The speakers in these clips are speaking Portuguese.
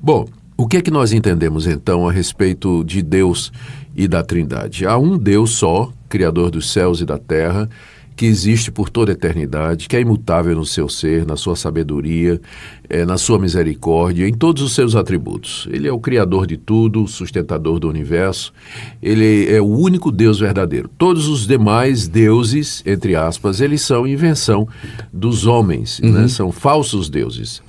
Bom, o que é que nós entendemos então a respeito de Deus e da Trindade? Há um Deus só, Criador dos céus e da terra, que existe por toda a eternidade, que é imutável no seu ser, na sua sabedoria, na sua misericórdia, em todos os seus atributos. Ele é o Criador de tudo, o sustentador do universo, ele é o único Deus verdadeiro. Todos os demais deuses, entre aspas, eles são invenção dos homens, né? São falsos deuses.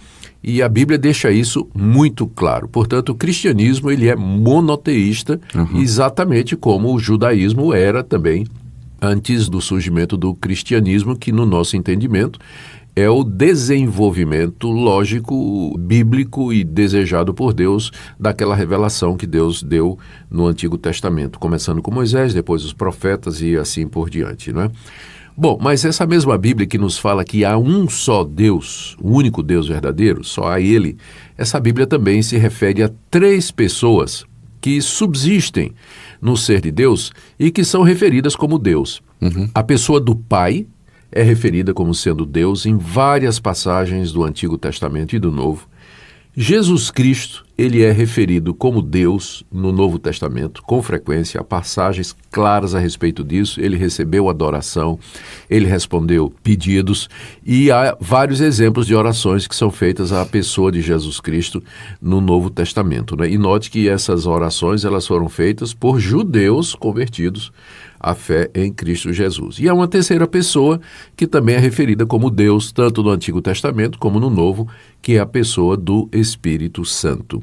E a Bíblia deixa isso muito claro. Portanto, o cristianismo ele é monoteísta, exatamente como o judaísmo era também antes do surgimento do cristianismo, que no nosso entendimento é o desenvolvimento lógico, bíblico e desejado por Deus daquela revelação que Deus deu no Antigo Testamento, começando com Moisés, depois os profetas e assim por diante, não é? Bom, mas essa mesma Bíblia que nos fala que há um só Deus, o único Deus verdadeiro, só há Ele, essa Bíblia também se refere a 3 pessoas que subsistem no ser de Deus e que são referidas como Deus. A pessoa do Pai é referida como sendo Deus em várias passagens do Antigo Testamento e do Novo. Jesus Cristo, ele é referido como Deus no Novo Testamento, com frequência, há passagens claras a respeito disso. Ele recebeu adoração, ele respondeu pedidos e há vários exemplos de orações que são feitas à pessoa de Jesus Cristo no Novo Testamento, né? E note que essas orações elas foram feitas por judeus convertidos à fé em Cristo Jesus. E há uma terceira pessoa que também é referida como Deus, tanto no Antigo Testamento como no Novo, que é a pessoa do Espírito Santo.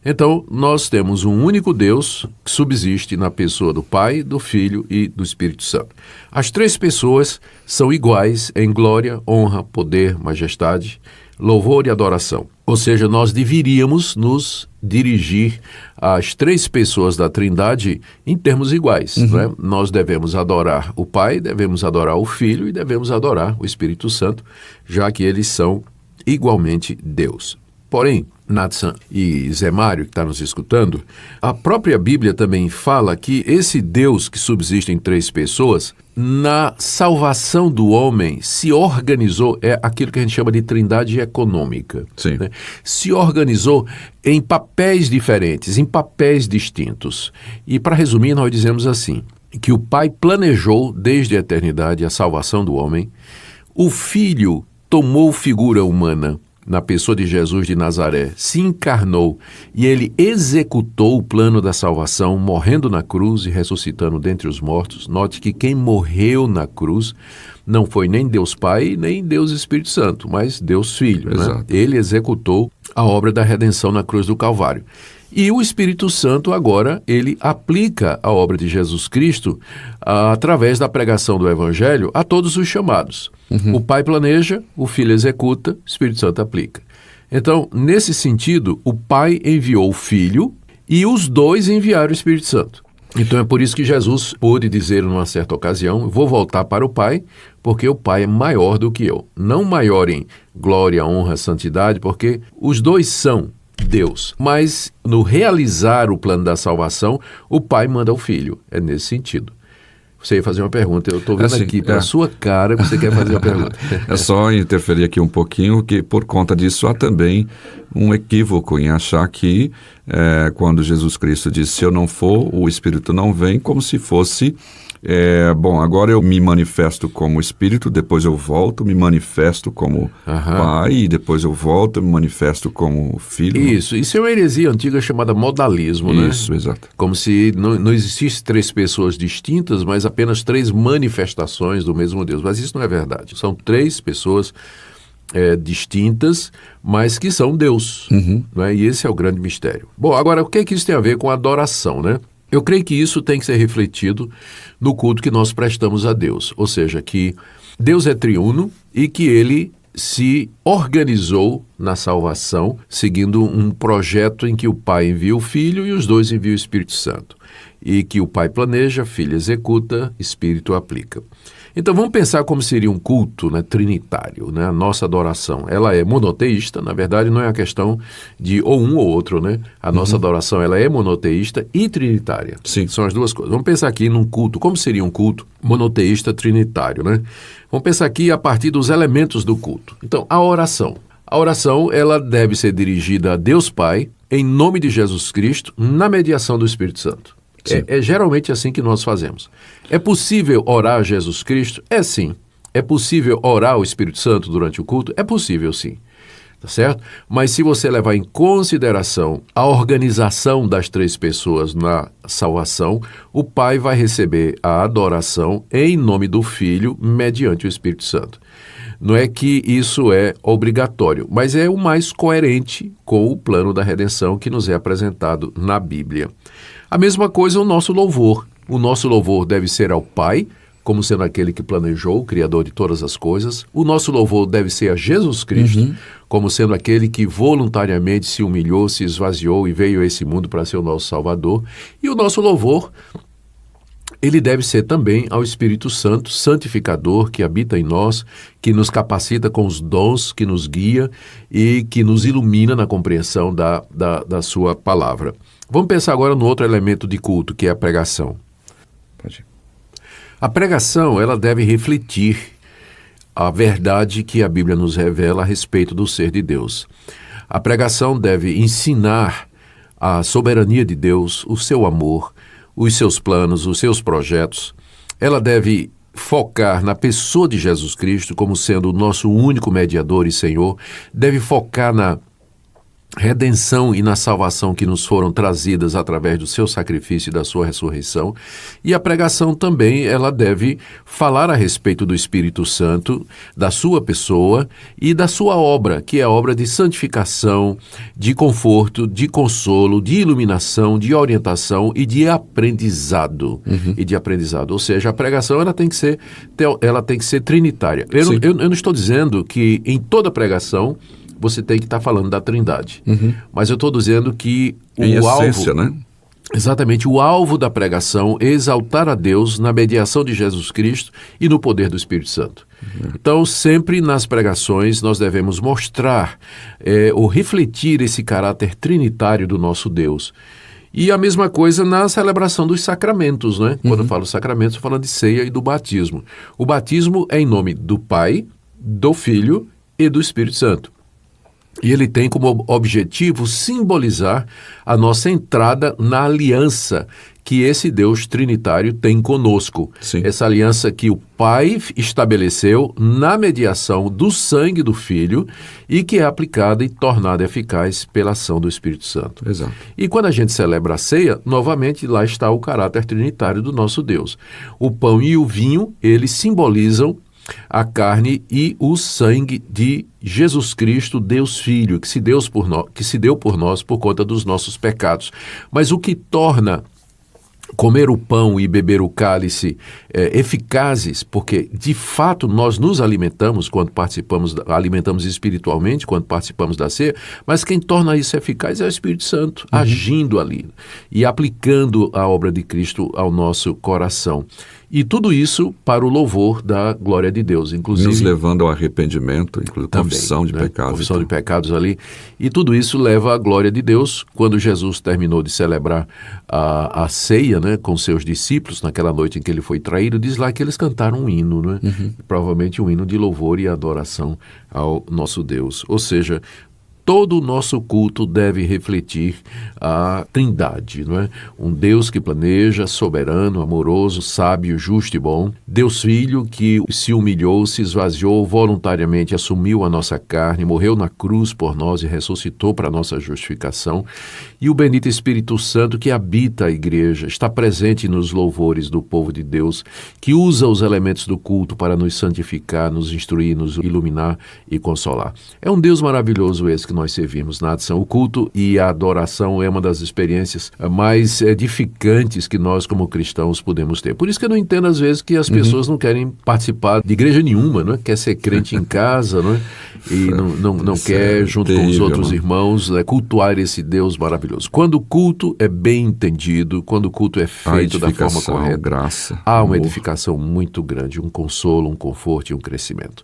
Então, nós temos um único Deus que subsiste na pessoa do Pai, do Filho e do Espírito Santo. As 3 pessoas são iguais em glória, honra, poder, majestade, louvor e adoração. Ou seja, nós deveríamos nos dirigir às 3 pessoas da Trindade em termos iguais. Não é? Nós devemos adorar o Pai, devemos adorar o Filho e devemos adorar o Espírito Santo, já que eles são igualmente Deus. Porém, Natsan e Zé Mário, que está nos escutando, a própria Bíblia também fala que esse Deus que subsiste em 3 pessoas, na salvação do homem, se organizou, é aquilo que a gente chama de trindade econômica. Sim. Né? Se organizou em papéis diferentes, em papéis distintos. E para resumir, nós dizemos assim, que o Pai planejou desde a eternidade a salvação do homem, o Filho tomou figura humana, na pessoa de Jesus de Nazaré, se encarnou e ele executou o plano da salvação, morrendo na cruz e ressuscitando dentre os mortos. Note que quem morreu na cruz não foi nem Deus Pai, nem Deus Espírito Santo, mas Deus Filho. Né? Ele executou a obra da redenção na cruz do Calvário. E o Espírito Santo agora, ele aplica a obra de Jesus Cristo através da pregação do Evangelho a todos os chamados. O Pai planeja, o Filho executa, o Espírito Santo aplica. Então, nesse sentido, o Pai enviou o Filho e os dois enviaram o Espírito Santo. Então é por isso que Jesus pôde dizer numa certa ocasião, vou voltar para o Pai, porque o Pai é maior do que eu. Não maior em glória, honra, santidade, porque os dois são Deus. Mas no realizar o plano da salvação, o Pai manda o Filho. É nesse sentido. Você ia fazer uma pergunta, eu estou vendo aqui pela sua cara que você quer fazer uma pergunta. É só interferir aqui um pouquinho, que por conta disso há também um equívoco em achar que quando Jesus Cristo disse, se eu não for, o Espírito não vem, como se fosse, bom, agora eu me manifesto como Espírito, depois eu volto, me manifesto como Pai, e depois eu volto, me manifesto como Filho. Isso é uma heresia antiga chamada modalismo, né? Isso, exato. Como se não existissem 3 pessoas distintas, mas apenas 3 manifestações do mesmo Deus. Mas isso não é verdade. São 3 pessoas distintas, mas que são Deus. Né? E esse é o grande mistério. Bom, agora, o que é que isso tem a ver com adoração, né? Eu creio que isso tem que ser refletido no culto que nós prestamos a Deus. Ou seja, que Deus é triuno e que Ele se organizou na salvação, seguindo um projeto em que o Pai envia o Filho e os dois enviam o Espírito Santo. E que o Pai planeja, Filho executa, Espírito aplica. Então vamos pensar como seria um culto, né, trinitário, né? A nossa adoração, ela é monoteísta, na verdade não é a questão de ou um ou outro, né? A nossa adoração, ela é monoteísta e trinitária. Sim. São as duas coisas. Vamos pensar aqui num culto, como seria um culto monoteísta trinitário, né? Vamos pensar aqui a partir dos elementos do culto. Então, a oração. A oração, ela deve ser dirigida a Deus Pai, em nome de Jesus Cristo, na mediação do Espírito Santo. É geralmente assim que nós fazemos. É possível orar a Jesus Cristo? É sim. É possível orar ao Espírito Santo durante o culto? É possível sim. Tá certo? Mas se você levar em consideração a organização das três pessoas na salvação, o Pai vai receber a adoração em nome do Filho, mediante o Espírito Santo. Não é que isso é obrigatório, mas é o mais coerente com o plano da redenção que nos é apresentado na Bíblia. A mesma coisa o nosso louvor. O nosso louvor deve ser ao Pai, como sendo aquele que planejou, o Criador de todas as coisas. O nosso louvor deve ser a Jesus Cristo, como sendo aquele que voluntariamente se humilhou, se esvaziou e veio a esse mundo para ser o nosso Salvador. E o nosso louvor, ele deve ser também ao Espírito Santo, santificador, que habita em nós, que nos capacita com os dons, que nos guia e que nos ilumina na compreensão da sua palavra. Vamos pensar agora no outro elemento de culto, que é a pregação. Pode ir. A pregação, ela deve refletir a verdade que a Bíblia nos revela a respeito do ser de Deus. A pregação deve ensinar a soberania de Deus, o seu amor, os seus planos, os seus projetos. Ela deve focar na pessoa de Jesus Cristo como sendo o nosso único mediador e Senhor. Deve focar na redenção e na salvação que nos foram trazidas através do seu sacrifício e da sua ressurreição. E a pregação também, ela deve falar a respeito do Espírito Santo, da sua pessoa e da sua obra, que é a obra de santificação, de conforto, de consolo, de iluminação, de orientação e de aprendizado. Ou seja, a pregação ela tem que ser trinitária. Eu não estou dizendo que em toda pregação você tem que estar falando da Trindade. Mas eu estou dizendo que o essência, alvo... né? Exatamente, o alvo da pregação é exaltar a Deus na mediação de Jesus Cristo e no poder do Espírito Santo. Então, sempre nas pregações nós devemos mostrar ou refletir esse caráter trinitário do nosso Deus. E a mesma coisa na celebração dos sacramentos, né? Quando eu falo sacramentos, eu falo de ceia e do batismo. O batismo é em nome do Pai, do Filho e do Espírito Santo. E ele tem como objetivo simbolizar a nossa entrada na aliança que esse Deus trinitário tem conosco. Sim. Essa aliança que o Pai estabeleceu na mediação do sangue do Filho e que é aplicada e tornada eficaz pela ação do Espírito Santo. Exato. E quando a gente celebra a ceia, novamente lá está o caráter trinitário do nosso Deus. O pão e o vinho, eles simbolizam a carne e o sangue de Jesus Cristo, Deus Filho, que se deu por nós por conta dos nossos pecados. Mas o que torna comer o pão e beber o cálice eficazes, porque de fato nós nos alimentamos quando alimentamos espiritualmente quando participamos da ceia, mas quem torna isso eficaz é o Espírito Santo, agindo ali e aplicando a obra de Cristo ao nosso coração. E tudo isso para o louvor da glória de Deus, inclusive... Nos levando ao arrependimento, inclusive confissão de pecados. Confissão de pecados ali. E tudo isso leva à glória de Deus. Quando Jesus terminou de celebrar a ceia, né, com seus discípulos, naquela noite em que ele foi traído, diz lá que eles cantaram um hino, né? Provavelmente um hino de louvor e adoração ao nosso Deus. Ou seja, todo o nosso culto deve refletir a Trindade, não é? Um Deus que planeja, soberano, amoroso, sábio, justo e bom. Deus Filho que se humilhou, se esvaziou voluntariamente, assumiu a nossa carne, morreu na cruz por nós e ressuscitou para a nossa justificação. E o bendito Espírito Santo que habita a igreja, está presente nos louvores do povo de Deus, que usa os elementos do culto para nos santificar, nos instruir, nos iluminar e consolar. É um Deus maravilhoso esse que nós servimos na ação. O culto e a adoração é uma das experiências mais edificantes que nós como cristãos podemos ter. Por isso que eu não entendo às vezes que as pessoas não querem participar de igreja nenhuma, não é? Quer ser crente em casa, não é? E não quer, junto com os outros irmãos, cultuar esse Deus maravilhoso. Quando o culto é bem entendido, quando o culto é feito da forma correta, graça, há uma edificação muito grande, um consolo, um conforto e um crescimento.